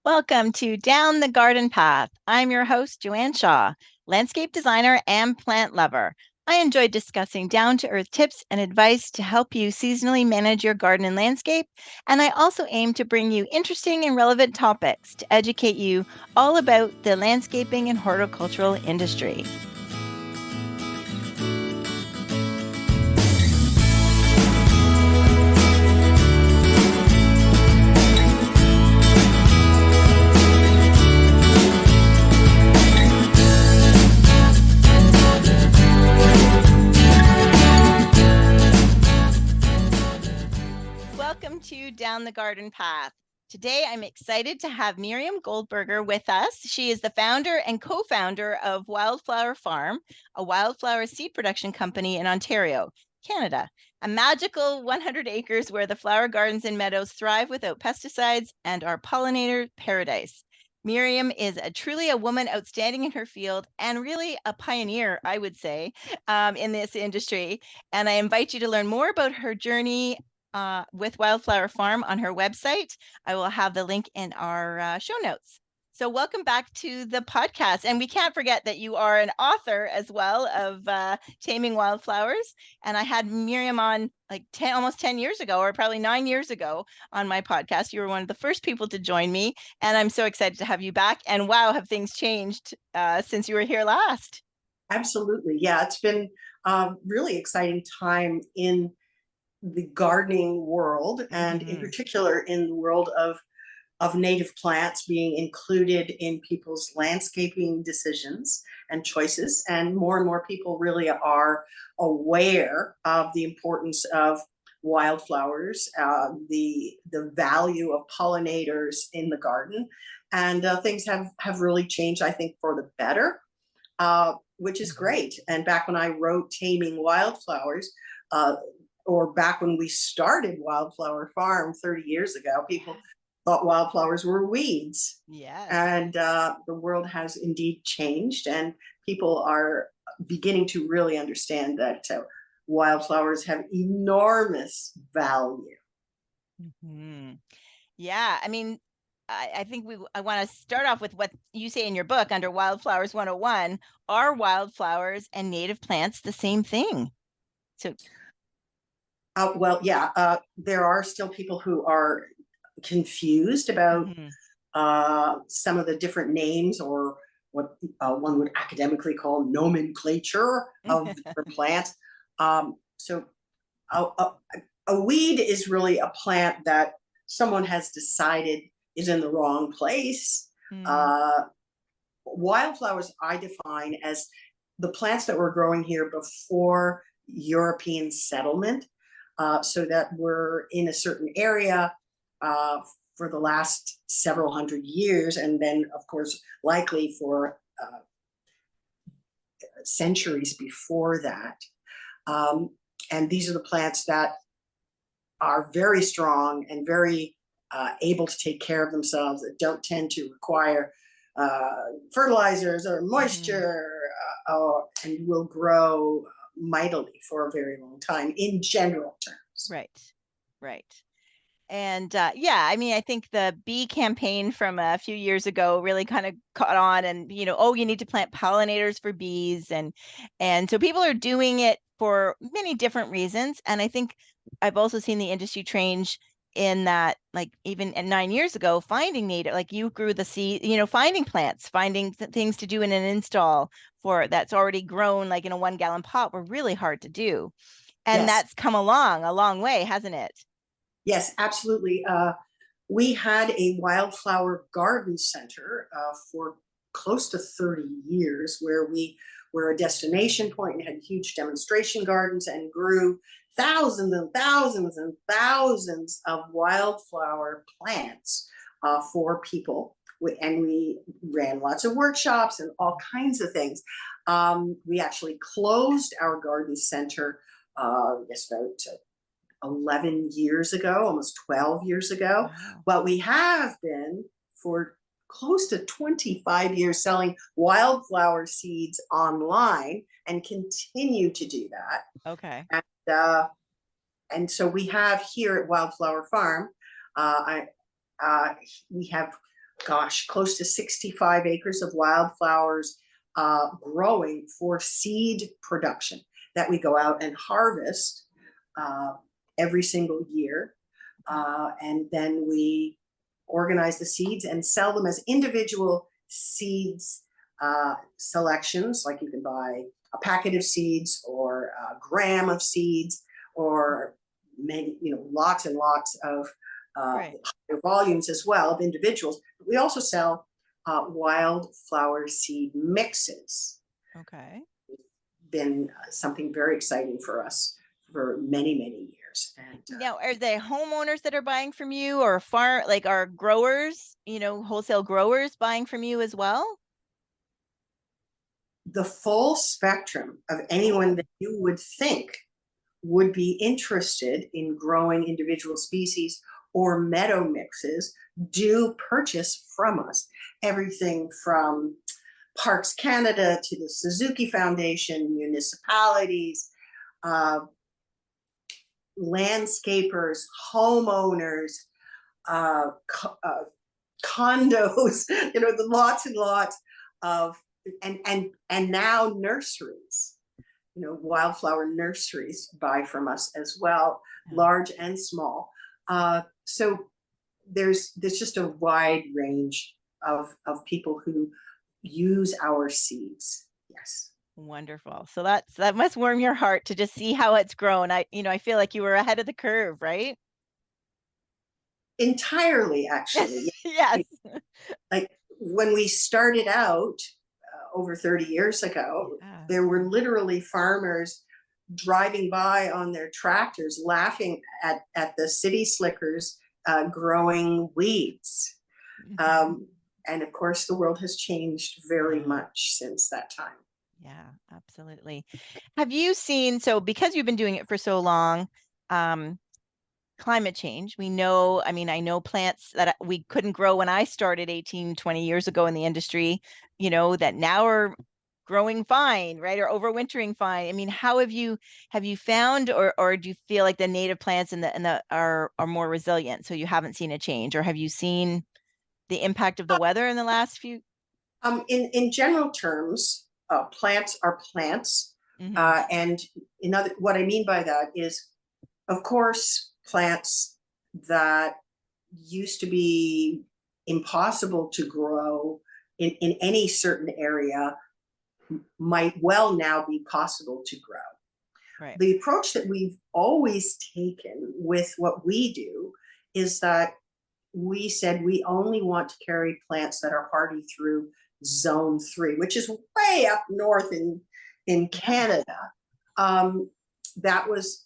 Welcome to Down the Garden Path. I'm your host, Joanne Shaw, landscape designer and plant lover. I enjoy discussing down-to-earth tips and advice to help you seasonally manage your garden and landscape. And I also aim to bring you interesting and relevant topics to educate you all about the landscaping and horticultural industry. Welcome to Down the Garden Path. Today, I'm excited to have Miriam Goldberger with us. She is the founder and co-founder of Wildflower Farm, a wildflower seed production company in Ontario, Canada. A magical 100 acres where the flower gardens and meadows thrive without pesticides and are pollinator paradise. Miriam is truly a woman outstanding in her field and really a pioneer, I would say, in this industry. And I invite you to learn more about her journey with Wildflower Farm on her website. I will have the link in our show notes. So welcome back to the podcast. And we can't forget that you are an author as well of Taming Wildflowers. And I had Miriam on like almost 10 years ago, or probably 9 years ago on my podcast. You were one of the first people to join me. And I'm so excited to have you back. And wow, have things changed since you were here last? Absolutely. Yeah, it's been a really exciting time in the gardening world, and in particular in the world of native plants being included in people's landscaping decisions and choices. And more people really are aware of the importance of wildflowers, the value of pollinators in the garden, and things have really changed, I think, for the better, which is great. And back when I wrote Taming Wildflowers, or back when we started Wildflower Farm 30 years ago, people thought wildflowers were weeds. Yes. And the world has indeed changed, and people are beginning to really understand that wildflowers have enormous value. Yeah, I mean, I think I want to start off with what you say in your book under Wildflowers 101. Are wildflowers and native plants the same thing? So Well, yeah, there are still people who are confused about some of the different names, or what one would academically call nomenclature of different plants. So a weed is really a plant that someone has decided is in the wrong place. Wildflowers I define as the plants that were growing here before European settlement, so that were in a certain area for the last several hundred years, and then, of course, likely for centuries before that. And these are the plants that are very strong and very able to take care of themselves, that don't tend to require fertilizers or moisture, and will grow mightily for a very long time in general terms. Right. And yeah, I mean, I think the bee campaign from a few years ago really kind of caught on, and oh, you need to plant pollinators for bees, and so people are doing it for many different reasons. And I think I've also seen the industry change in that, like even 9 years ago, finding native, like you grew the seed, finding plants, finding things to do in an install for that's already grown, like in a 1-gallon pot, were really hard to do. And Yes. that's come along a long way, hasn't it? Yes, absolutely. We had a wildflower garden center for close to 30 years, where we were a destination point and had huge demonstration gardens and grew thousands and thousands and thousands of wildflower plants for people. And we ran lots of workshops and all kinds of things. We actually closed our garden center, I guess about 11 years ago, almost 12 years ago. Wow. But we have been for close to 25 years selling wildflower seeds online, and continue to do that. Okay. And so we have here at Wildflower Farm, we have close to 65 acres of wildflowers growing for seed production that we go out and harvest every single year. And then we organize the seeds and sell them as individual seeds selections. Like you can buy a packet of seeds or a gram of seeds, or many, lots and lots of higher volumes as well of individuals. We also sell wildflower seed mixes. Okay. Been something very exciting for us for many, many years. And now, are they homeowners that are buying from you, or are growers, wholesale growers buying from you as well? The full spectrum of anyone that you would think would be interested in growing individual species or meadow mixes do purchase from us. Everything from Parks Canada to the Suzuki Foundation, municipalities, landscapers, homeowners, condos, the lots and lots of, and now nurseries, wildflower nurseries buy from us as well, large and small. So there's just a wide range of people who use our seeds. Yes. Wonderful. So that must warm your heart to just see how it's grown. I feel like you were ahead of the curve, right? Entirely, actually. Yes. Like when we started out over 30 years ago, there were literally farmers driving by on their tractors laughing at the city slickers growing weeds. And of course, the world has changed very much since that time. Yeah, absolutely. Have you seen, so because you've been doing it for so long, climate change, I know plants that we couldn't grow when I started 18, 20 years ago in the industry, that now are growing fine, right? Or overwintering fine. I mean, how have you found, or do you feel like the native plants are more resilient, so you haven't seen a change? Or have you seen the impact of the weather in the last few? In general terms, plants are plants. And what I mean by that is, of course, plants that used to be impossible to grow in any certain area might well now be possible to grow. Right. The approach that we've always taken with what we do is that we said we only want to carry plants that are hardy through zone 3, which is way up north in Canada. That was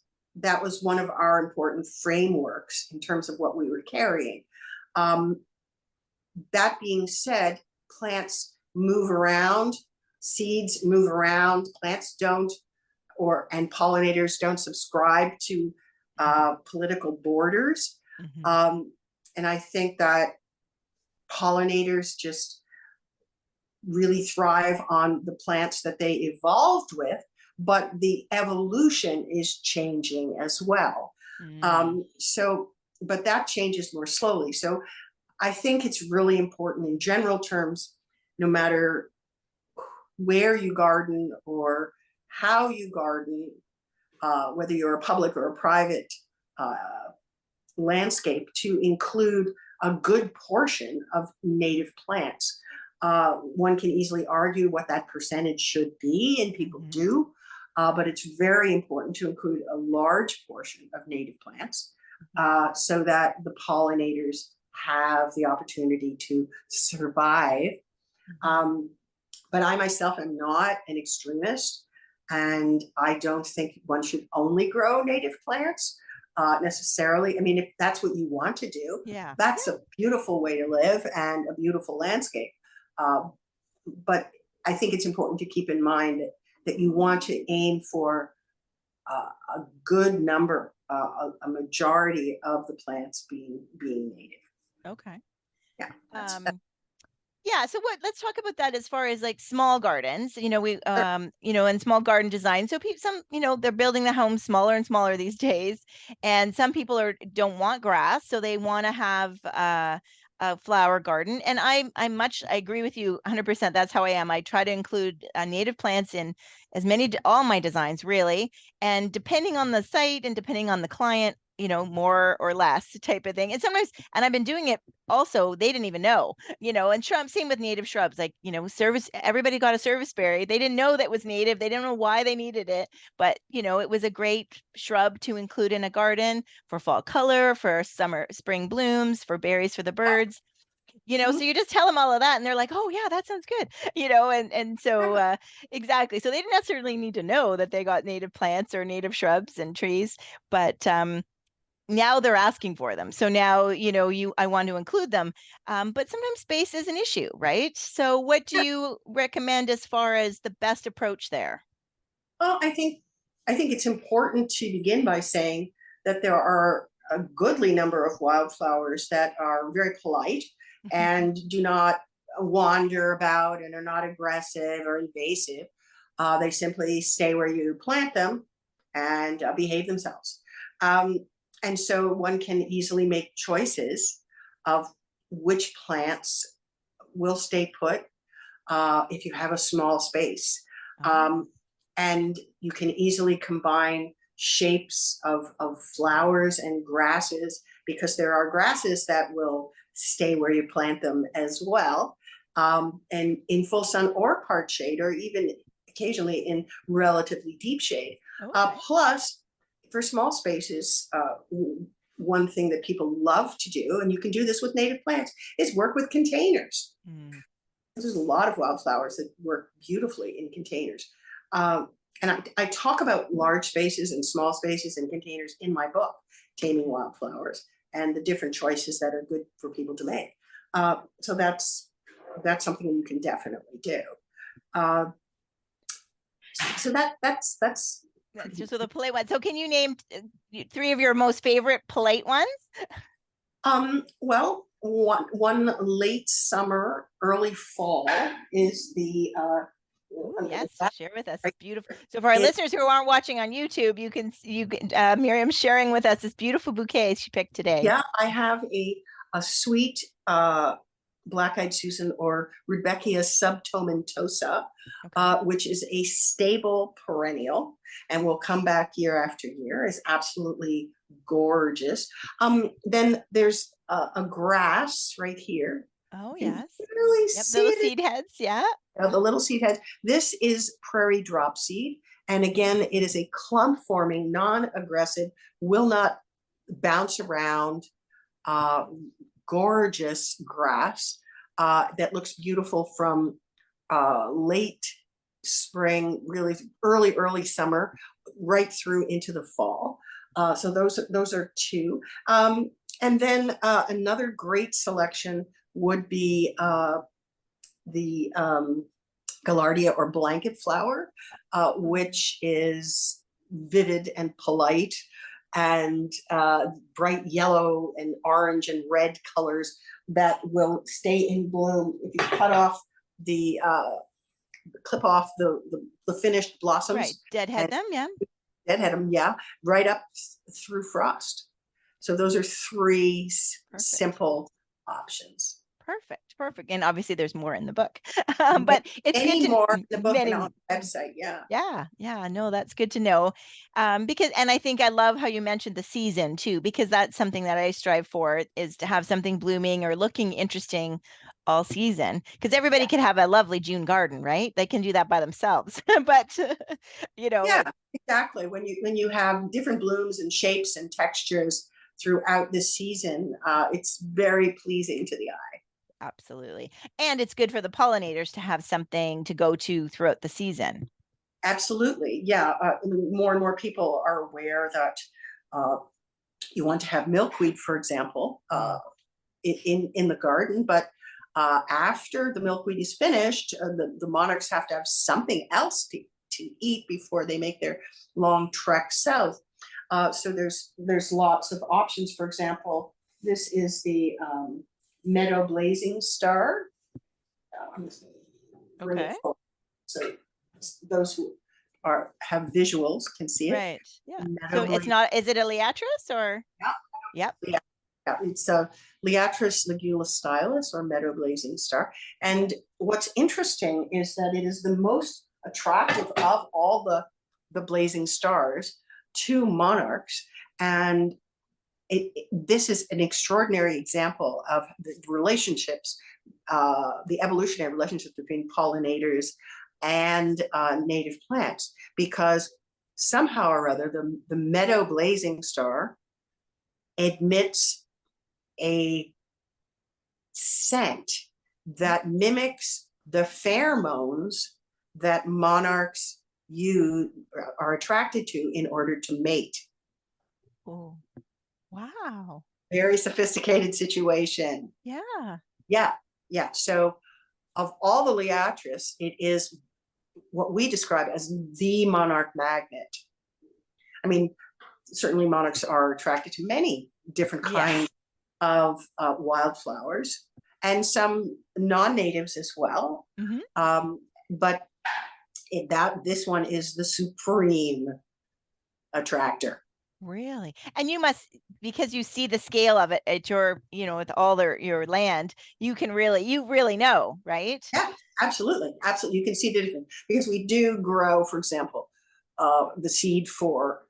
one of our important frameworks in terms of what we were carrying. That being said, plants move around, seeds move around, plants don't, and pollinators don't subscribe to political borders. And I think that pollinators just really thrive on the plants that they evolved with, but the evolution is changing as well. But that changes more slowly. So I think it's really important in general terms, no matter where you garden or how you garden, whether you're a public or a private landscape, to include a good portion of native plants. One can easily argue what that percentage should be, and people do, but it's very important to include a large portion of native plants so that the pollinators have the opportunity to survive. But I myself am not an extremist, and I don't think one should only grow native plants necessarily. I mean, if that's what you want to do, that's a beautiful way to live and a beautiful landscape. But I think it's important to keep in mind that you want to aim for a good number, a majority of the plants being native. Okay. Yeah. Yeah. So let's talk about that as far as like small gardens, and small garden design. So some, they're building the home smaller and smaller these days. And some people don't want grass. So they want to have a flower garden. And I agree with you 100%. That's how I am. I try to include native plants in as many, all my designs really. And depending on the site and depending on the client, you know, more or less type of thing. And sometimes, and I've been doing it also, they didn't even know, you know, and shrubs, same with native shrubs, like, you know, everybody got a serviceberry. They didn't know that was native. They didn't know why they needed it, but you know, it was a great shrub to include in a garden for fall color, for summer, spring blooms, for berries for the birds, you know. So you just tell them all of that and they're like, oh yeah, that sounds good, you know. And so exactly, so they didn't necessarily need to know that they got native plants or native shrubs and trees, but now they're asking for them. So now, you know, I want to include them. But sometimes space is an issue, right? So what do you recommend as far as the best approach there? Well, I think it's important to begin by saying that there are a goodly number of wildflowers that are very polite and do not wander about and are not aggressive or invasive. They simply stay where you plant them and behave themselves. And so one can easily make choices of which plants will stay put if you have a small space. And you can easily combine shapes of flowers and grasses, because there are grasses that will stay where you plant them as well, and in full sun or part shade, or even occasionally in relatively deep shade. Plus, for small spaces, one thing that people love to do, and you can do this with native plants, is work with containers. There's a lot of wildflowers that work beautifully in containers. And I talk about large spaces and small spaces and containers in my book, Taming Wildflowers, and the different choices that are good for people to make. So that's something you can definitely do. So that's just with a polite one. So can you name three of your most favorite polite ones? Well, one late summer, early fall is the Ooh, yes, share with us. It's beautiful. So for our listeners who aren't watching on YouTube, you can Miriam sharing with us this beautiful bouquet she picked today. Yeah, I have a sweet black-eyed Susan, or Rudbeckia subtomentosa, which is a stable perennial and will come back year after year. Is absolutely gorgeous. Then there's a grass right here. Oh yes, really see little seed heads. Yeah, the little seed heads. This is prairie dropseed, and again, it is a clump-forming, non-aggressive, will not bounce around, gorgeous grass that looks beautiful from late spring, really early summer, right through into the fall. So those are two. And then another great selection would be the Gaillardia, or blanket flower, which is vivid and polite, and bright yellow and orange and red colors that will stay in bloom if you cut off clip off the finished blossoms. Right, deadhead them, yeah. Deadhead them, yeah, right up through frost. So those are three simple options. Perfect. And obviously there's more in the book. But it's any good to more in the book and on the website. Yeah, no, that's good to know. Because, and I think I love how you mentioned the season too, because that's something that I strive for, is to have something blooming or looking interesting all season, because everybody can have a lovely June garden, right? They can do that by themselves. But you know, yeah, exactly. When you have different blooms and shapes and textures throughout the season, it's very pleasing to the eye. Absolutely. And it's good for the pollinators to have something to go to throughout the season. Absolutely. Yeah. More and more people are aware that you want to have milkweed, for example, in the garden, but after the milkweed is finished, the monarchs have to have something else to eat before they make their long trek south. So there's lots of options. For example, this is the meadow blazing star. Okay. So those who have visuals can see it. Right. Yeah. So it's not, is it a liatris or? Yeah. Yep. Yeah. It's a Liatris ligulostylus, or meadow blazing star. And what's interesting is that it is the most attractive of all the blazing stars to monarchs. And this is an extraordinary example of the relationships, the evolutionary relationships between pollinators and native plants, because somehow or other, the meadow blazing star emits a scent that mimics the pheromones that monarchs are attracted to in order to mate. Oh, wow. Very sophisticated situation. Yeah. Yeah. So of all the Liatris, it is what we describe as the monarch magnet. I mean, certainly monarchs are attracted to many different kinds of wildflowers, and some non-natives as well. But this one is the supreme attractor. Really? And you must, because you see the scale of it at your, with all your land, you really know, right? Yeah, absolutely. Absolutely. You can see the difference, because we do grow, for example, the seed for,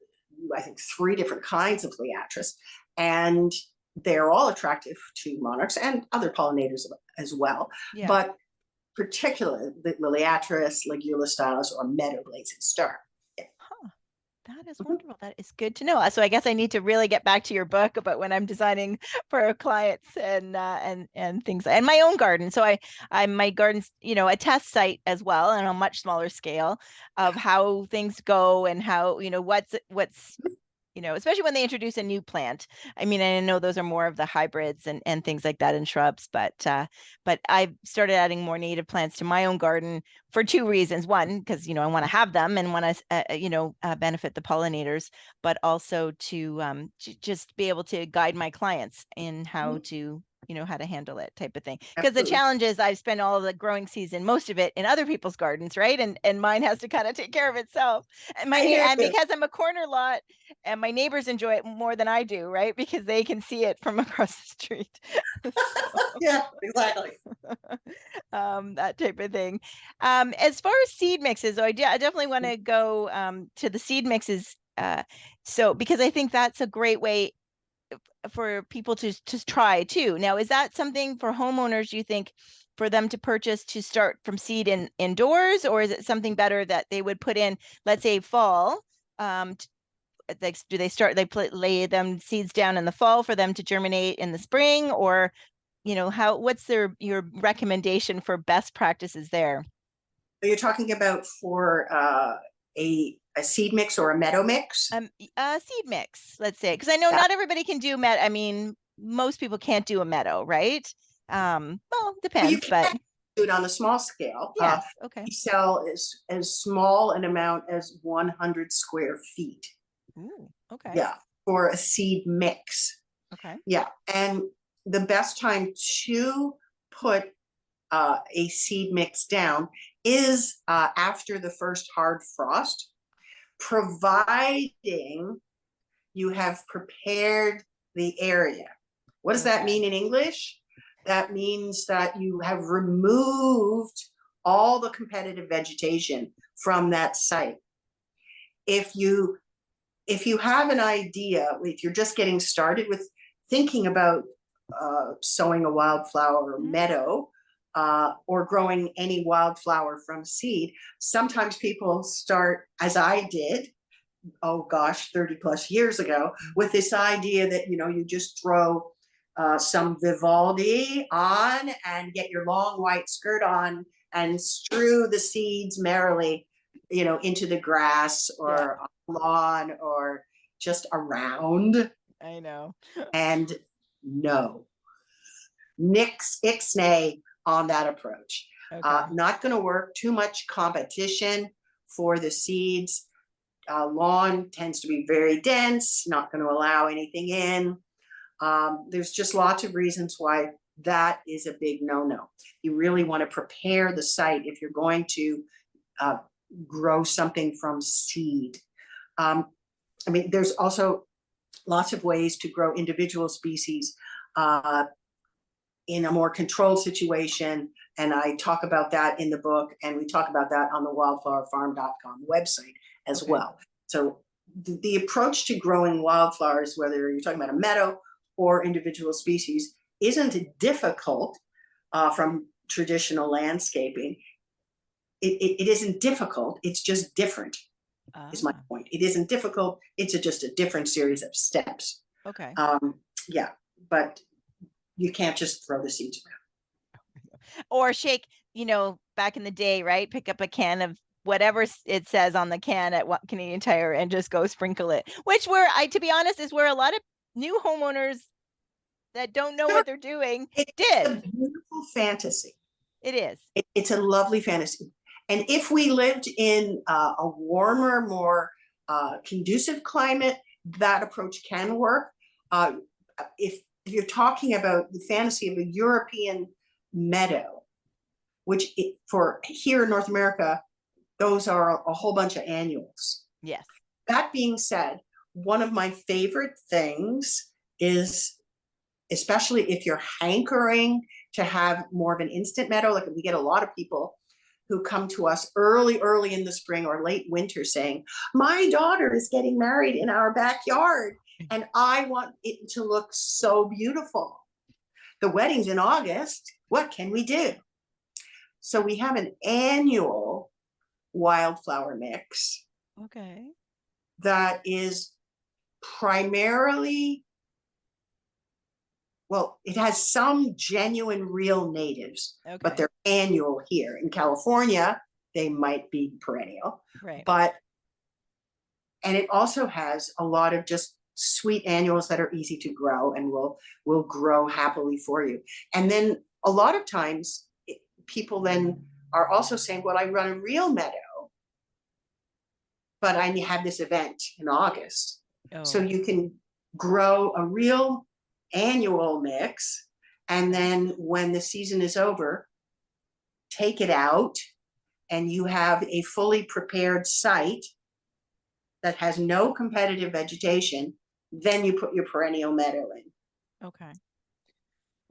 I think, 3 different kinds of Liatris, and they're all attractive to monarchs and other pollinators as well. Yeah. But particularly the Liatris ligulostylus, or meadow blazing star. Huh. That is wonderful. That is good to know. So I guess I need to really get back to your book about when I'm designing for clients and things, and my own garden. So my garden's, a test site as well, on a much smaller scale of how things go and how, what's especially when they introduce a new plant. I mean, I know those are more of the hybrids and things like that, and shrubs, but I've started adding more native plants to my own garden for 2 reasons. One, because, I want to have them and want to, benefit the pollinators, but also to just be able to guide my clients in how to, how to handle it, type of thing. Because the challenge is I've spent all of the growing season, most of it in other people's gardens, right? And mine has to kind of take care of itself. And because I'm a corner lot, and my neighbors enjoy it more than I do, right? Because they can see it from across the street. Yeah, exactly. That type of thing. As far as seed mixes, I definitely want to go to the seed mixes. So because I think that's a great way for people to try too. Now, is that something for homeowners, you think, for them to purchase to start from seed indoors, or is it something better that they would put in, let's say, fall? Do they lay them seeds down in the fall for them to germinate in the spring, or what's your recommendation for best practices there? Are you talking about for a seed mix or a meadow mix? Seed mix, let's say, because I know not everybody can do I mean, most people can't do a meadow, right? Well, depends, you can but do it on a small scale. yes, okay. We sell as small an amount as 100 square feet. Ooh, okay. Yeah, for a seed mix. Okay. Yeah, and the best time to put a seed mix down is after the first hard frost, providing you have prepared the area. What does that mean in English? That means that you have removed all the competitive vegetation from that site. If you have an idea, if you're just getting started with thinking about sowing a wildflower meadow, or growing any wildflower from seed, sometimes people start, as I did, oh gosh, 30 plus years ago, with this idea that, you just throw some Vivaldi on and get your long white skirt on and strew the seeds merrily, into the grass or on the lawn or just around. I know. And no, nix, ixnay on that approach. Not going to work. Too much competition for the seeds. Lawn tends to be very dense, not going to allow anything in. There's just lots of reasons why that is a big no-no. You really want to prepare the site if you're going to grow something from seed. I mean, there's also lots of ways to grow individual species in a more controlled situation. And I talk about that in the book, and we talk about that on the wildflowerfarm.com website as well. So the approach to growing wildflowers, whether you're talking about a meadow or individual species, isn't difficult from traditional landscaping. It isn't difficult, it's just different, is my point. It isn't difficult, it's just a different series of steps. Okay. Yeah, but you can't just throw the seeds around. Or shake, back in the day, right? Pick up a can of whatever it says on the can at Canadian Tire and just go sprinkle it, which to be honest, is where a lot of new homeowners that don't know what they're doing did. It's a beautiful fantasy. It is. It's a lovely fantasy. And if we lived in a warmer, more conducive climate, that approach can work. If you're talking about the fantasy of a European meadow, which for here in North America, those are a whole bunch of annuals. Yes. That being said, one of my favorite things is, especially if you're hankering to have more of an instant meadow, like we get a lot of people who come to us early in the spring or late winter saying, my daughter is getting married in our backyard and I want it to look so beautiful. The wedding's in August. What can we do? So we have an annual wildflower mix. Okay. That is primarily, well, it has some genuine real natives, but they're annual here. In California, they might be perennial. Right. And it also has a lot of just sweet annuals that are easy to grow and will grow happily for you. And then a lot of times people then are also saying, well, I run a real meadow, but I have this event in August. Oh. So you can grow a real annual mix, and then when the season is over, take it out, and you have a fully prepared site that has no competitive vegetation. Then you put your perennial meadow in.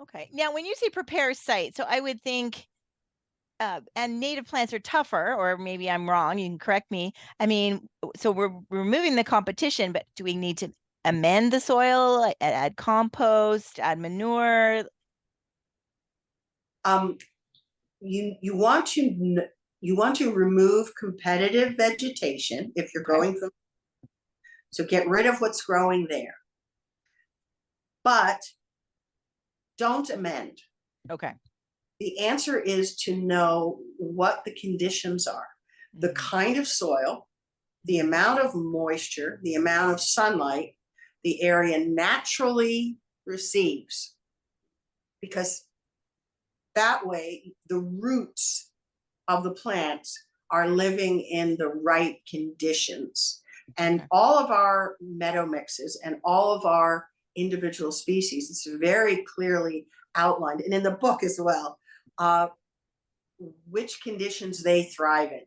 Okay. Now, when you say prepare site, so I would think, and native plants are tougher, or maybe I'm wrong, you can correct me. I mean, so we're removing the competition, but do we need to amend the soil, add compost, add manure? You want to remove competitive vegetation if you're growing from, so get rid of what's growing there, but don't amend. Okay. The answer is to know what the conditions are, the kind of soil, the amount of moisture, the amount of sunlight the area naturally receives, because that way the roots of the plants are living in the right conditions. And all of our meadow mixes and all of our individual species, it's very clearly outlined, and in the book as well, which conditions they thrive in,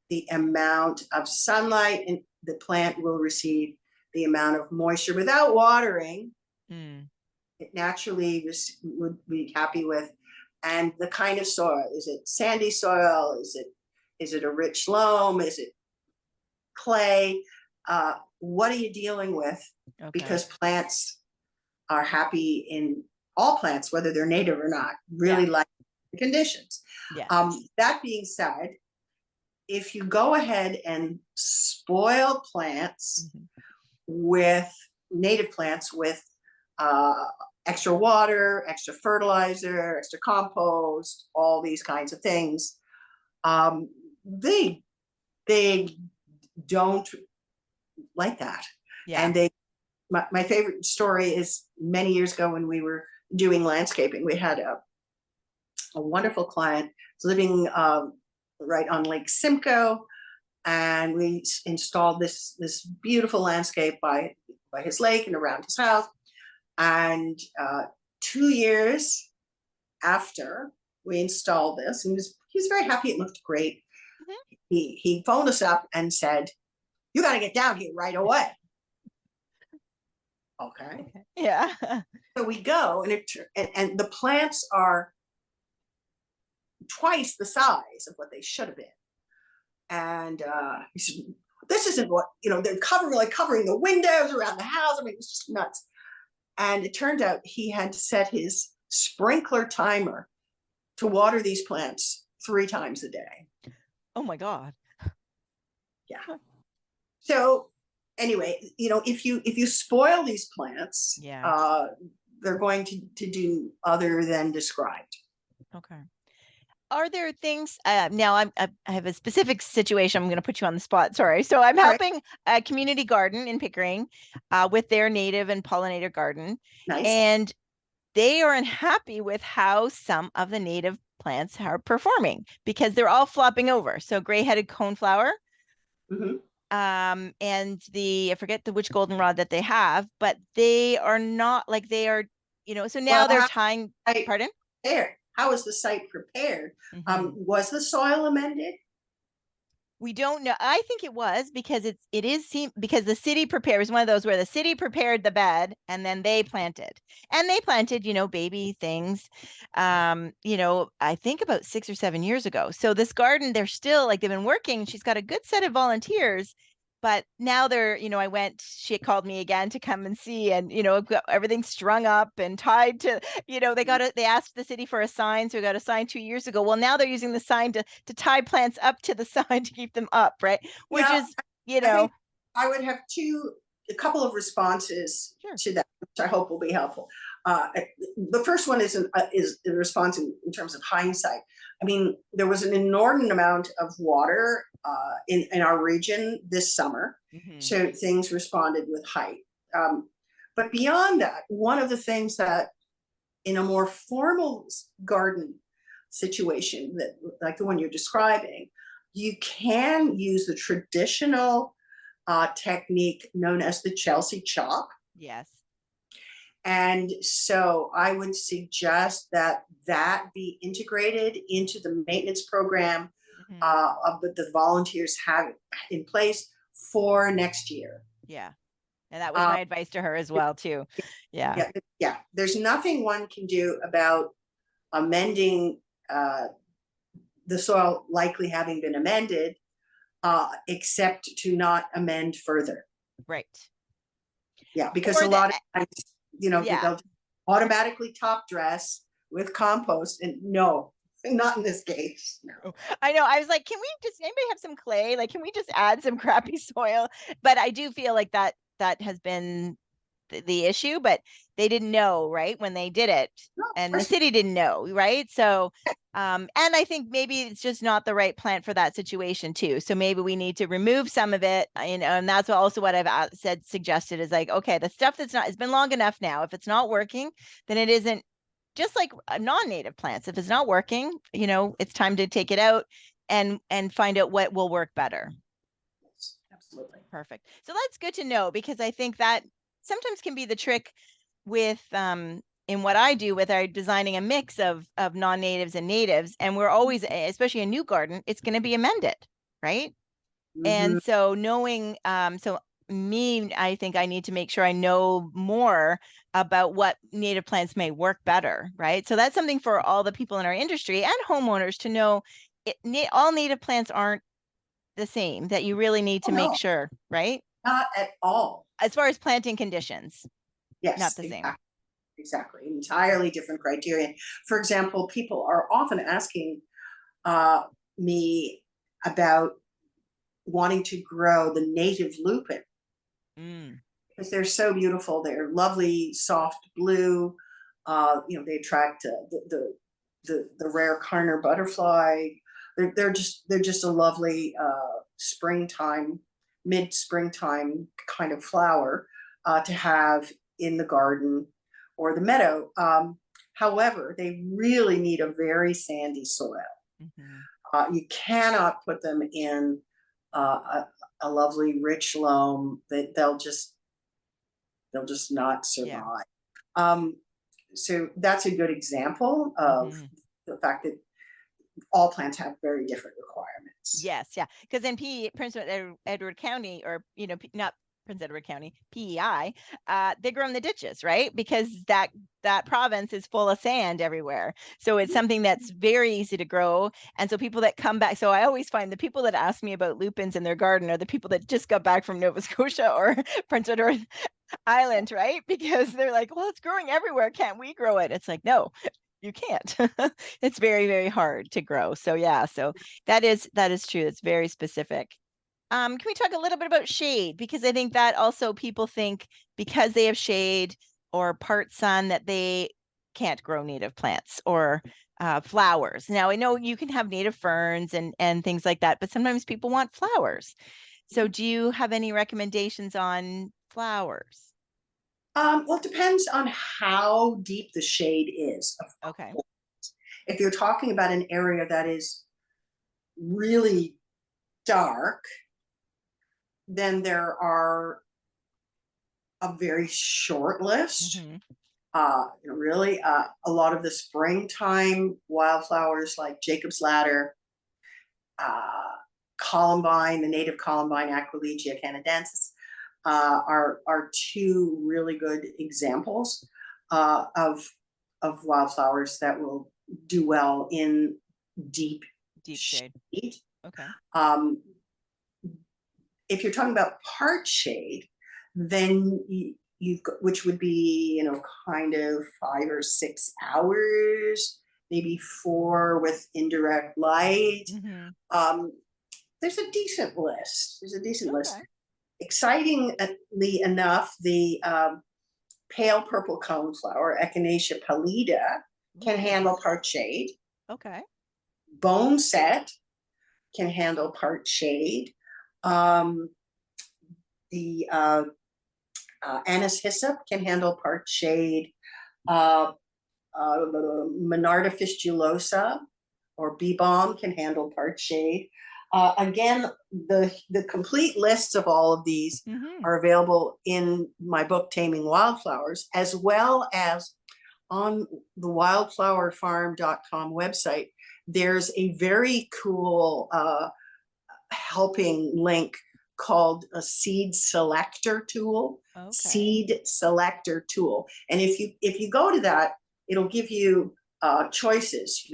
the amount of sunlight and the plant will receive, the amount of moisture without watering, it naturally would be happy with, and the kind of soil. Is it sandy soil? Is it a rich loam? Is it clay? What are you dealing with? Because plants are happy in, all plants, whether they're native or not, really like the conditions. That being said, if you go ahead and spoil plants with native plants with extra water, extra fertilizer, extra compost, all these kinds of things, they don't like that. And my favorite story is many years ago when we were doing landscaping, we had a wonderful client living right on Lake Simcoe, and we installed this beautiful landscape by his lake and around his house. And 2 years after we installed this, and he was very happy, it looked great. He phoned us up and said, you got to get down here right away. Okay. Yeah. So we go, and the plants are twice the size of what they should have been. And he said, "This isn't what they're covering the windows around the house. I mean, it's just nuts." And it turned out he had to set his sprinkler timer to water these plants 3 times a day. Oh my God. Yeah. So anyway, if you spoil these plants, Yeah. they're going to do other than described. Okay. Are there things now I have a specific situation. I'm going to put you on the spot. Sorry. So I'm All right. helping a community garden in Pickering with their native and pollinator garden. Nice. And they are unhappy with how some of the native plants are performing because they're all flopping over. So gray-headed coneflower, Mhm. and I forget which goldenrod that they have, but they are not like they are, so now Well, they're tying, pardon? how is the site prepared? Mhm. Was the soil amended? We don't know. I think it was because because the city prepared, it was one of those where the city prepared the bed and then they planted. And they planted, baby things. I think about 6 or 7 years ago. So this garden, they're still like they've been working. She's got a good set of volunteers, but now she called me again to come and see, and everything's strung up and tied to, they asked the city for a sign, so we got a sign 2 years ago. Well, now they're using the sign to tie plants up to the sign to keep them up, right? Which Yeah, is, I think I would have a couple of responses sure. to that, which I hope will be helpful. The first one is the response in terms of hindsight. I mean, there was an inordinate amount of water in our region this summer, so things responded with height. But beyond that, one of the things that in a more formal garden situation, that like the one you're describing, you can use the traditional technique known as the Chelsea chop. Yes. And so I would suggest that be integrated into the maintenance program that the volunteers have in place for next year. Yeah. And that was my advice to her as well, too. Yeah. Yeah. There's nothing one can do about amending the soil likely having been amended, except to not amend further. Right. Yeah, because a lot of times, Yeah. they'll automatically top dress with compost, and no, not in this case. No. I know. I was like, can we just anybody have some clay? Like, can we just add some crappy soil? But I do feel like that has been the issue, but they didn't know, right, when they did it. No, And the city didn't know, right? So and I think maybe it's just not the right plant for that situation too. So maybe we need to remove some of it, and that's also what I've suggested is like, okay, the stuff it's been long enough now. If it's not working, then it isn't, just like non-native plants. If it's not working, it's time to take it out and find out what will work better. Yes, absolutely. Perfect. So that's good to know, because I think that sometimes can be the trick with in what I do with our designing a mix of non-natives and natives, and we're always, especially a new garden, it's going to be amended, right? And so knowing, I think I need to make sure I know more about what native plants may work better, right? So that's something for all the people in our industry and homeowners to know. All native plants aren't the same, that you really need to make sure, right? Not at all. As far as planting conditions, yes, not the same. Exactly. Entirely different criterion. For example, people are often asking me about wanting to grow the native lupin because they're so beautiful. They're lovely, soft blue. They attract the rare Carner butterfly. They're just a lovely springtime, mid-springtime kind of flower to have in the garden or the meadow. However, they really need a very sandy soil. You cannot put them in a lovely rich loam. They'll just not survive. Yeah. So that's a good example of the fact that all plants have very different requirements. Yes, yeah, because in Prince Edward County, or not Prince Edward County, PEI, they grow in the ditches, right? Because that province is full of sand everywhere. So it's something that's very easy to grow. And so people that come back, so I always find the people that ask me about lupins in their garden are the people that just got back from Nova Scotia or Prince Edward Island, right? Because they're like, well, it's growing everywhere. Can't we grow it? It's like, no, you can't. It's very, very hard to grow. So yeah, so that is true. It's very specific. Can we talk a little bit about shade? Because I think that also people think because they have shade or part sun that they can't grow native plants or flowers. Now I know you can have native ferns and things like that, but sometimes people want flowers. So do you have any recommendations on flowers? Well, it depends on how deep the shade is. Okay. If you're talking about an area that is really dark, then there are a very short list. Mhm. Really, a lot of the springtime wildflowers like Jacob's Ladder, Columbine, the native Columbine, Aquilegia canadensis, are two really good examples of wildflowers that will do well in deep shade. Okay. If you're talking about part shade, then you've got, which would be, kind of 5 or 6 hours, maybe 4 with indirect light. Mm-hmm. There's a decent list. List. Okay. Excitingly enough, the pale purple coneflower, Echinacea pallida, can handle part shade. Okay. Boneset can handle part shade. The anise hyssop can handle part shade. Monarda fistulosa or bee balm can handle part shade. Again, the complete lists of all of these are available in my book, Taming Wildflowers, as well as on the wildflowerfarm.com website. There's a very cool helping link called a seed selector tool. Okay. Seed selector tool. And if you go to that, it'll give you choices,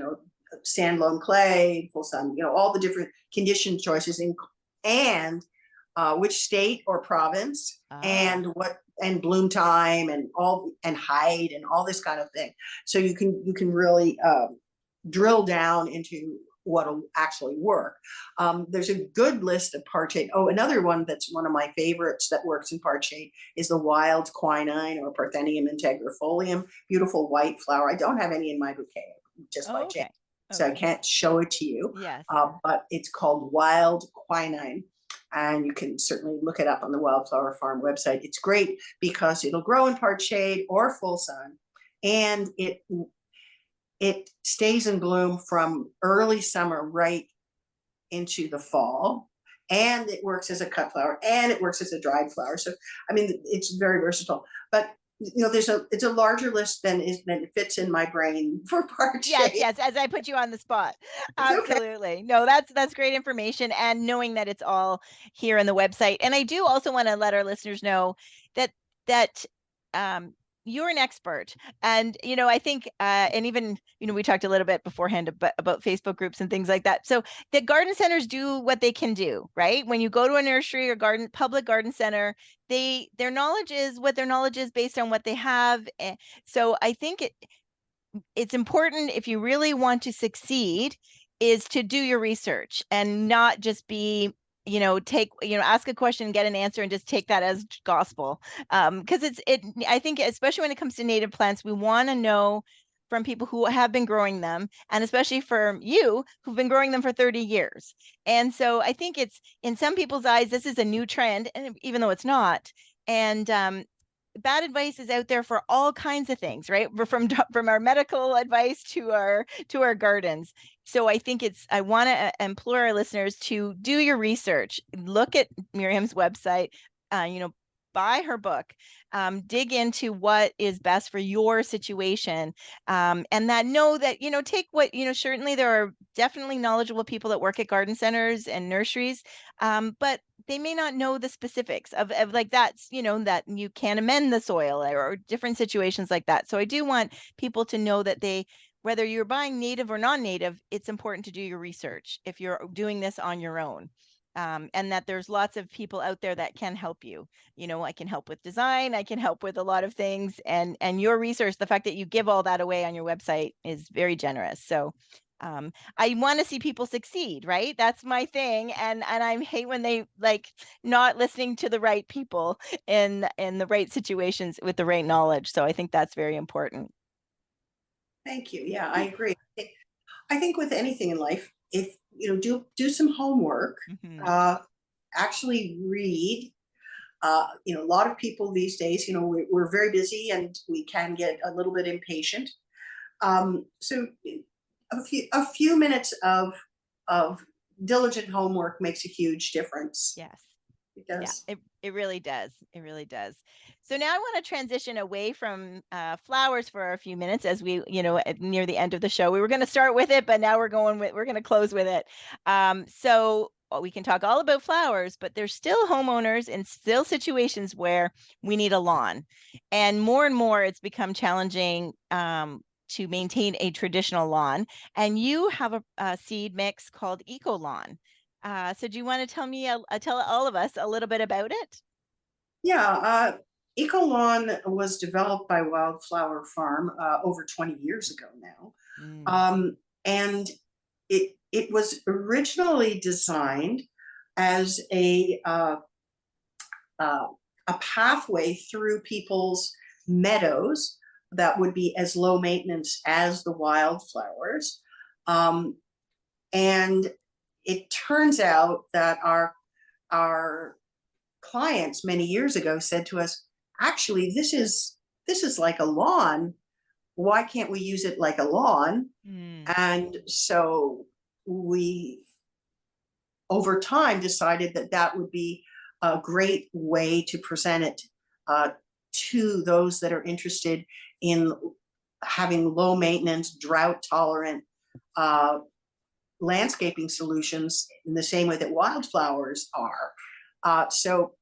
sand, loam, clay, full sun, all the different condition choices, and which state or province, and bloom time, and height, and all this kind of thing. So you can really drill down into what'll actually work. There's a good list of part shade. Oh, another one that's one of my favorites that works in part shade is the wild quinine or Parthenium integrifolia. Beautiful white flower. I don't have any in my bouquet, just by chance. So I can't show it to you. Yes. But it's called wild quinine. And you can certainly look it up on the Wildflower Farm website. It's great because it'll grow in part shade or full sun. And it stays in bloom from early summer right into the fall, and it works as a cut flower, and it works as a dried flower. So, I mean, it's very versatile. But it's a larger list than it fits in my brain for part shade. Yes, as I put you on the spot. Absolutely. Okay. No, that's great information, and knowing that it's all here on the website. And I do also want to let our listeners know that you're an expert, and I think and even we talked a little bit beforehand about Facebook groups and things like that. So the garden centers do what they can do, right? When you go to a nursery or public garden center, their knowledge is what their knowledge is based on what they have. So I think it's important, if you really want to succeed, is to do your research and not just be ask a question, get an answer, and just take that as gospel. Because I think, especially when it comes to native plants, we want to know from people who have been growing them, and especially for you who've been growing them for 30 years. And so I think it's, in some people's eyes, this is a new trend, and even though it's not. And bad advice is out there for all kinds of things, right? From our medical advice to our gardens. So I think I want to implore our listeners to do your research. Look at Miriam's website, buy her book, dig into what is best for your situation, and that know that, take what, certainly there are definitely knowledgeable people that work at garden centers and nurseries, but they may not know the specifics of like that's, that you can amend the soil, or different situations like that. So I do want people to know that whether you're buying native or non-native, it's important to do your research if you're doing this on your own. And that there's lots of people out there that can help you. I can help with design, I can help with a lot of things, and your research, the fact that you give all that away on your website is very generous. So I want to see people succeed, right? That's my thing. And I hate when they like not listening to the right people in the right situations with the right knowledge. So I think that's very important. Thank you. Yeah, I agree. I think with anything in life, if do some homework, Mhm. actually read. A lot of people these days, we're very busy and we can get a little bit impatient. So a few minutes of diligent homework makes a huge difference. Yes. It Yeah, does. it really does. It really does. So now I want to transition away from flowers for a few minutes as we, near the end of the show. We were going to start with it, but now we're going to close with it. So we can talk all about flowers, but there's still homeowners and still situations where we need a lawn. And more it's become challenging to maintain a traditional lawn. And you have a seed mix called Eco Lawn. So do you want to tell all of us a little bit about it? Yeah, Ecolawn was developed by Wildflower Farm over 20 years ago now. Mm. And it was originally designed as uh, a pathway through people's meadows that would be as low maintenance as the wildflowers. Um, and it turns out that our clients many years ago said to us, actually, this is like a lawn. Why can't we use it like a lawn? Mm. And so we over time decided that that would be a great way to present it to those that are interested in having low maintenance, drought tolerant uh, landscaping solutions in the same way that wildflowers are. So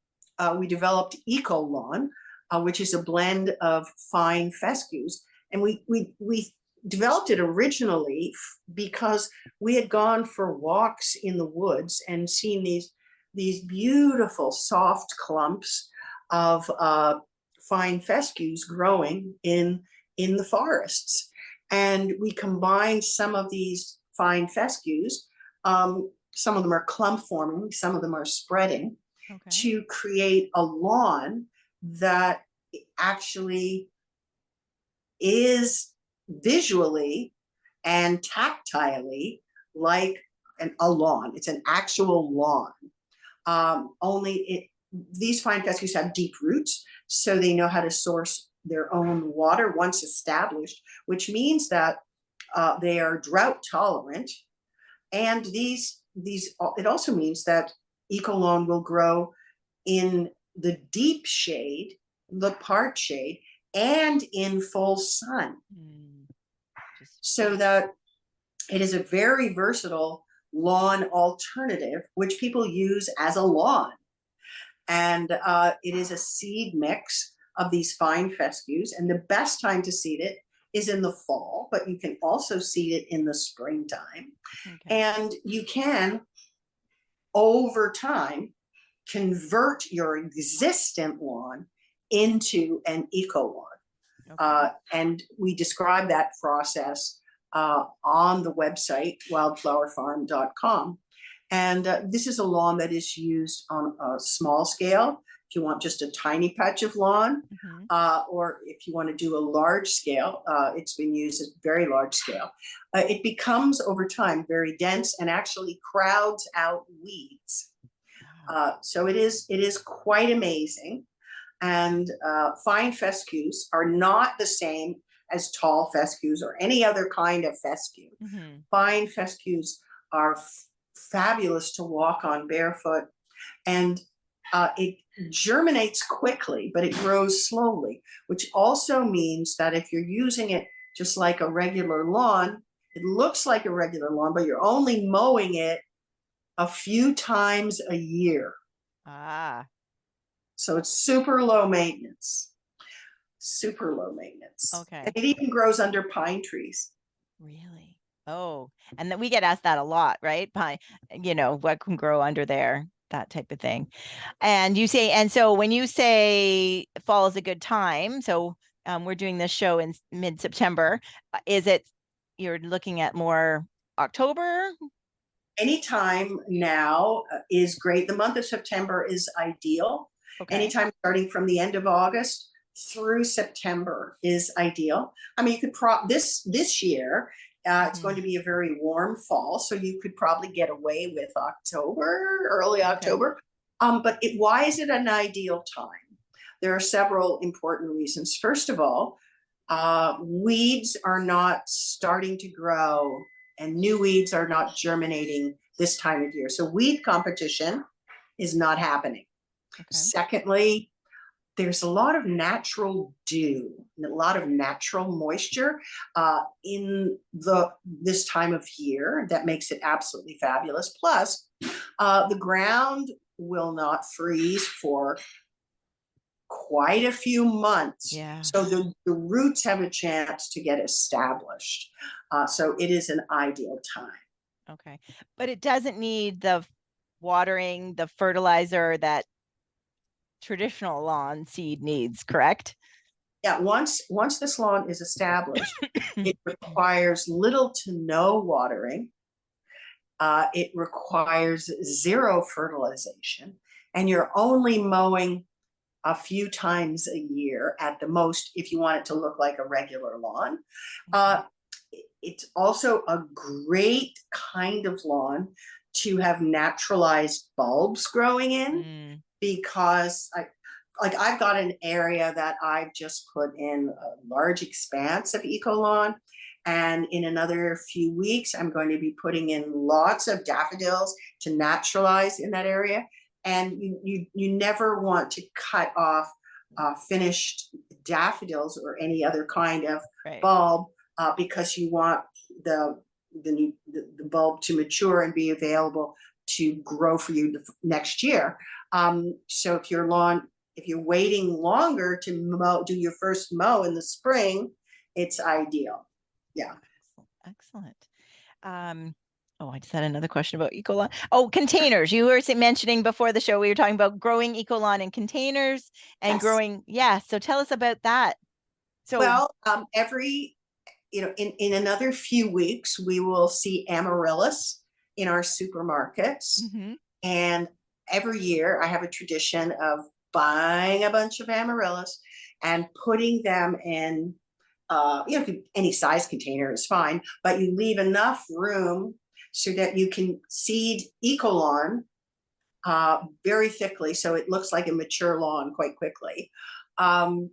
we developed Eco Lawn, which is a blend of fine fescues. And we developed it originally because we had gone for walks in the woods and seen these beautiful soft clumps of fine fescues growing in the forests. And we combined some of these fine fescues. Some of them are clump forming, some of them are spreading, Okay. to create a lawn that actually is visually and tactilely like a lawn. It's an actual lawn. Only these fine fescues have deep roots, so they know how to source their own water once established, which means that they are drought tolerant. And it also means that Ecolawn will grow in the deep shade, the part shade, and in full sun. Mm. So that it is a very versatile lawn alternative, which people use as a lawn. And it is a seed mix of these fine fescues. And the best time to seed it is in the fall, but you can also seed it in the springtime. Okay. And you can, over time, convert your existent lawn into an eco lawn. Okay. And we describe that process on the website, wildflowerfarm.com. And this is a lawn that is used on a small scale. If you want just a tiny patch of lawn, Mhm. or if you want to do a large scale, it's been used at very large scale. It becomes over time very dense and actually crowds out weeds. Wow. So it is quite amazing. And fine fescues are not the same as tall fescues or any other kind of fescue. Mhm. Fine fescues are fabulous to walk on barefoot, and germinates quickly, but it grows slowly, which also means that if you're using it just like a regular lawn, it looks like a regular lawn, but you're only mowing it a few times a year. Ah, So it's super low maintenance. Super low maintenance. And okay. it even grows under pine trees. Really? Oh, and then we get asked that a lot, right? Pine, what can grow under there, that type of thing. And you say, and so when you say fall is a good time, so we're doing this show in mid-September, is it you're looking at more October? Anytime now is great. The month of September is ideal. Okay. Anytime starting from the end of August through September is ideal. I mean, you could this year, it's going to be a very warm fall, so you could probably get away with October, early October. But why is it an ideal time? There are several important reasons. First of all, weeds are not starting to grow and new weeds are not germinating this time of year. So weed competition is not happening. Okay. Secondly, there's a lot of natural dew, a lot of natural moisture in this time of year that makes it absolutely fabulous. Plus, the ground will not freeze for quite a few months. Yeah. So the roots have a chance to get established. So it is an ideal time. Okay. But it doesn't need the watering, the fertilizer that traditional lawn seed needs, correct? Yeah, once this lawn is established, it requires little to no watering. It requires zero fertilization, and you're only mowing a few times a year at the most if you want it to look like a regular lawn. It's also a great kind of lawn to have naturalized bulbs growing in because I've got an area that I've just put in a large expanse of eco lawn. And in another few weeks, I'm going to be putting in lots of daffodils to naturalize in that area. And you never want to cut off finished daffodils or any other kind of bulb because you want the bulb to mature and be available to grow for you next year. So if you're waiting longer to do your first mow in the spring, it's ideal. Yeah. Excellent. I just had another question about Ecolon. Oh, containers. You were mentioning before the show, we were talking about growing Ecolon in containers and growing. Yeah. So tell us about that. So, well, in another few weeks, we will see amaryllis in our supermarkets. And every year I have a tradition of buying a bunch of amaryllis and putting them in, any size container is fine, but you leave enough room so that you can seed Ecolon very thickly so it looks like a mature lawn quite quickly. And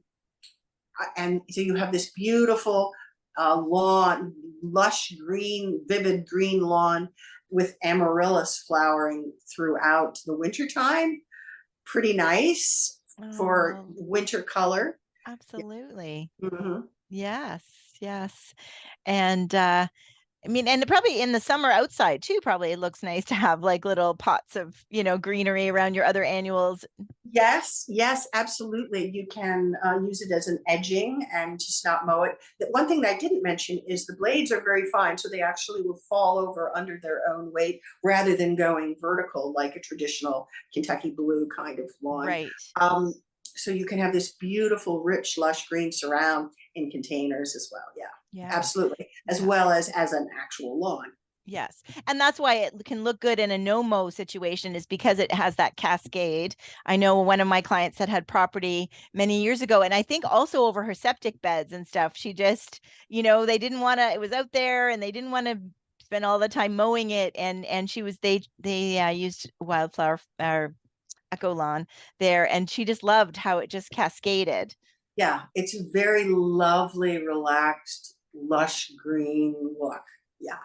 so you have this beautiful lawn, lush green, vivid green lawn with amaryllis flowering throughout the winter time. Pretty nice for winter color. Absolutely. Yes, yes. And and probably in the summer outside too, probably it looks nice to have like little pots of, greenery around your other annuals. Yes, absolutely. You can use it as an edging and just not mow it. The one thing that I didn't mention is the blades are very fine, so they actually will fall over under their own weight rather than going vertical like a traditional Kentucky blue kind of lawn. Right. So you can have this beautiful, rich, lush green surround in containers as well. Yeah, absolutely. As well as an actual lawn. Yes. And that's why it can look good in a no-mow situation is because it has that cascade. I know one of my clients that had property many years ago, and I think also over her septic beds and stuff, she just, they didn't want to, it was out there and they didn't want to spend all the time mowing it. And they used Wildflower or Ecolon there, and she just loved how it just cascaded. Yeah, it's a very lovely, relaxed, lush green look. Yeah.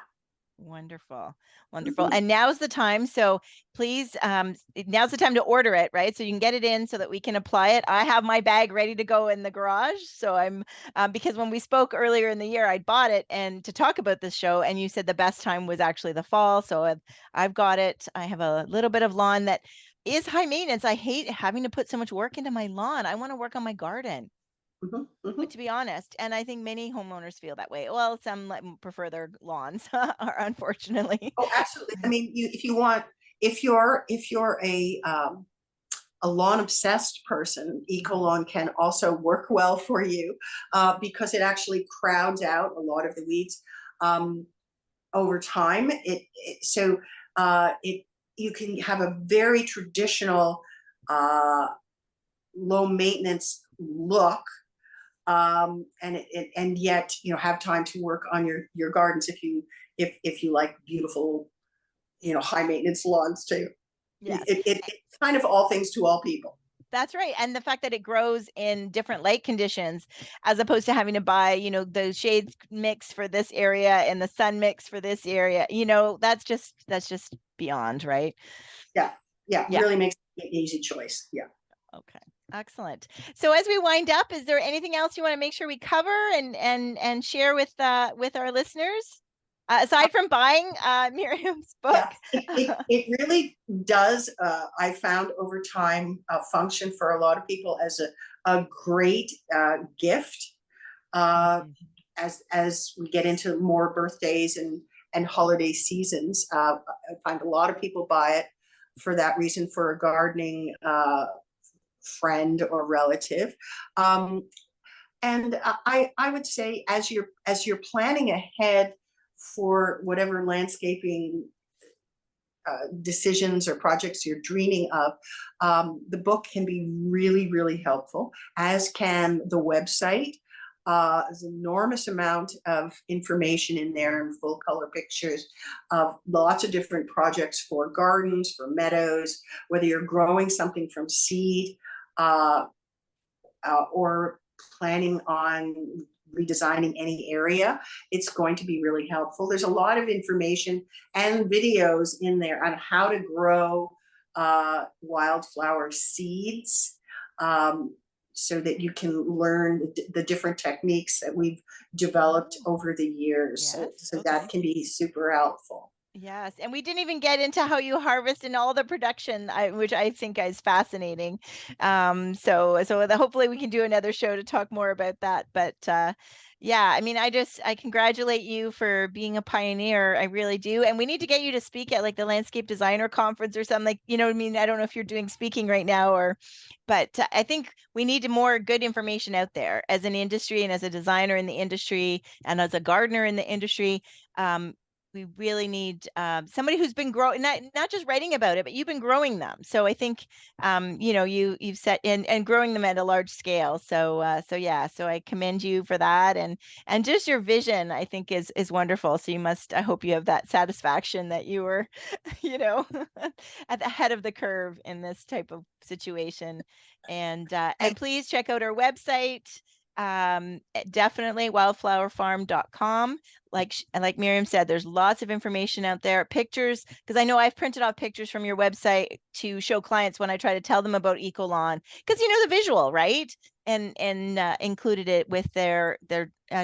Wonderful. Wonderful. And now's the time. So please, now's the time to order it, right? So you can get it in so that we can apply it. I have my bag ready to go in the garage. So I'm, because when we spoke earlier in the year, I bought it and to talk about this show, and you said the best time was actually the fall. So I've got it. I have a little bit of lawn that is high maintenance. I hate having to put so much work into my lawn. I want to work on my garden. To be honest, and I think many homeowners feel that way. Well, some prefer their lawns, unfortunately. Oh, absolutely. I mean, if you're a lawn obsessed person, Eco-Lawn can also work well for you because it actually crowds out a lot of the weeds over time. You can have a very traditional low maintenance look, and yet have time to work on your gardens if you like beautiful high maintenance lawns too. Yes. It's kind of all things to all people. That's right. And the fact that it grows in different light conditions, as opposed to having to buy, the shades mix for this area and the sun mix for this area, that's just beyond, right? Yeah. Really makes it an easy choice. Yeah. Okay. Excellent. So as we wind up, is there anything else you want to make sure we cover and share with our listeners? Aside from buying Miriam's book. Yeah, it really does. I found over time function for a lot of people as a great gift. As we get into more birthdays and holiday seasons, I find a lot of people buy it for that reason, for a gardening friend or relative. And I would say as you're planning ahead for whatever landscaping decisions or projects you're dreaming of, the book can be really, really helpful, as can the website. There's an enormous amount of information in there and full color pictures of lots of different projects for gardens, for meadows, whether you're growing something from seed or planning on redesigning any area. It's going to be really helpful. There's a lot of information and videos in there on how to grow wildflower seeds, so that you can learn the different techniques that we've developed over the years. Yes, so that can be super helpful. Yes, and we didn't even get into how you harvest and all the production, which I think is fascinating. So hopefully we can do another show to talk more about that. But yeah, I mean, I congratulate you for being a pioneer. I really do. And we need to get you to speak at like the landscape designer conference or something, like, you know what I mean? I don't know if you're doing speaking right now but I think we need more good information out there as an industry and as a designer in the industry and as a gardener in the industry. We really need somebody who's been growing, not just writing about it, but you've been growing them. So I think you've set in and growing them at a large scale. So I commend you for that, and just your vision, I think is wonderful. So I hope you have that satisfaction that you were at the head of the curve in this type of situation. And please check out our website. Definitely wildflowerfarm.com. Like Miriam said, there's lots of information out there, pictures, because I know I've printed off pictures from your website to show clients when I try to tell them about Eco-Lawn, because the visual, right? And included it with their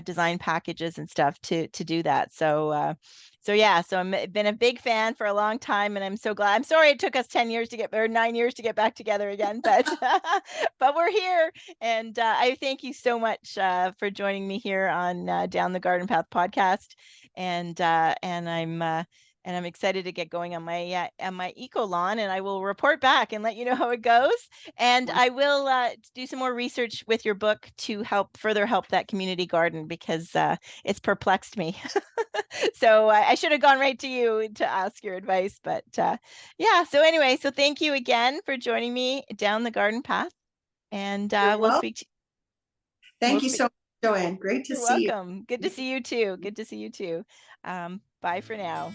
design packages and stuff to do that. So I've been a big fan for a long time, and I'm so glad. I'm sorry it took us 9 years to get back together again, but but we're here. And I thank you so much for joining me here on Down the Garden Path podcast. And I'm excited to get going on my Eco-Lawn, and I will report back and let you know how it goes. And I will do some more research with your book to further help that community garden, because it's perplexed me. So I should have gone right to you to ask your advice, but yeah. So anyway, so thank you again for joining me down the garden path, and we'll speak to you. Thank you so much, Joanne. Great to see you. You're welcome. Good to see you too. Good to see you too. Bye for now.